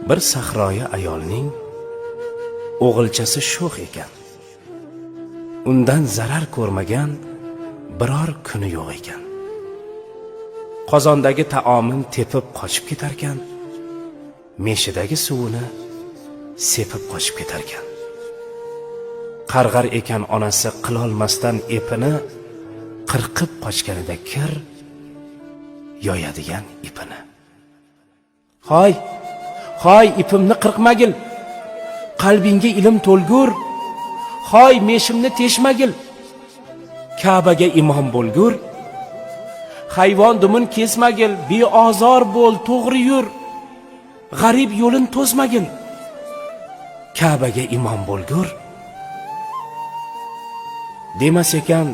Bir sahroyi ayolning o'g'ilchasi sho'x ekan. Undan zarar ko'rmagan biror kuni yo'q ekan. Qozondagi taomin tepib qochib ketarkan, meshidagi suvini sepib qochib ketarkan. Qarg'ar ekan onasi qilolmasdan epini, qirqib qochganida kir yoyadigan ipini. Hoy ipimni qirqmagil, qalbingga ilm to'lgur. Hoy meshimni teshmagil, Ka'baga imom bo'lgur. Hayvon dumin kesmagil, beozor bo'l, to'g'ri yur. G'arib yo'lin to'smagil, Ka'baga imom bo'lgur. Demas ekan,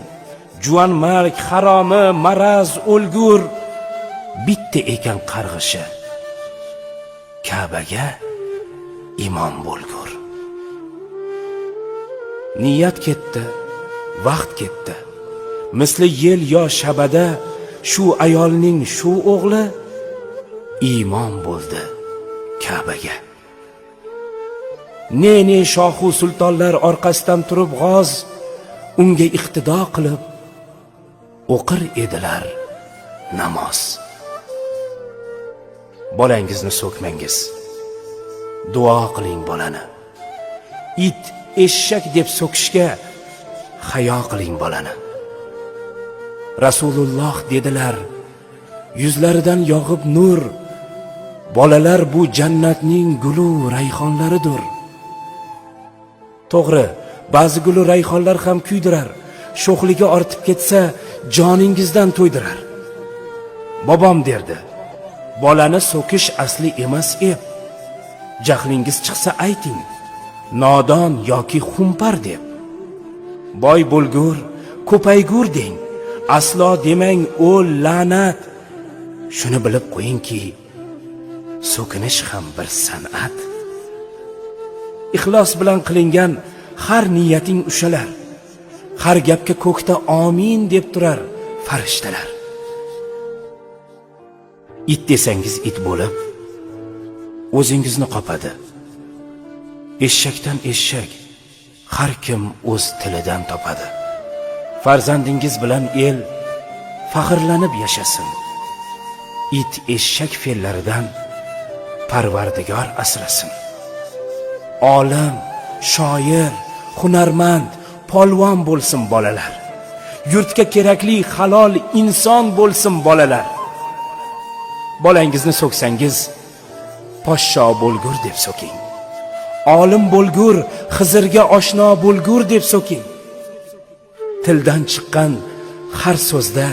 juvanmarg, haromi, maraz, o'lgur. Bitta ekan qarg'ishi, Ka'baga imom bo'lgur. Niyat ketdi, vaqt ketdi. Misli yel yo shabada shu ayolning shu o'g'li imom bo'ldi Ka'baga. Ne shohu sultonlar orqasidan turib g'oz unga iqtido qilib o'qir edilar namoz. Bolangizni so'kmangiz, duo qiling bolani. It, eshak deb so'kishga hayo qiling bolani. Rasululloh dedilar, yuzlaridan yog'ib nur. Bolalar bu jannatning gulu rayhonlaridir. To'g'ri, ba'zi gulu rayhonlar ham kuydirar. Sho'xligi ortib ketsa, joningizdan to'ydirar. Bobom derdi, bolani so'kish asli emas ep. Jahlingiz chiqsa ayting, nodon yoki xumpar deb. Boy bo'lgur, ko'paygur deng. Aslo demang o'l la'nat. Shuni bilib qo'yingki, so'kinish ham bir san'at. Ixlos bilan qilingan har niyating ushalar. Har gapga ko'kda amin deb turar farishtalar. It desangiz it bo'lib, o'zingizni qopadi. Eshakdan eshak, har kim o'z tilidan topadi. Farzandingiz bilan el faxrlanib yashasin. It eshak fe'llaridan Parvardigor asrasin. Olim, shoir, hunarmand, polvon bo'lsin bolalar. Yurtga kerakli halol inson bo'lsin bolalar. Bolangizni so'ksangiz, poshsho bo'lgur deb so'king. Olim bo'lgur, Xizrga oshno bo'lgur deb so'king. Tildan chiqqan har so'zda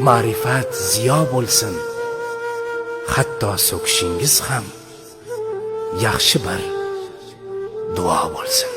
ma'rifat ziyo bo'lsin. Hatto so'kishingiz ham yaxshi bir duo bo'lsin.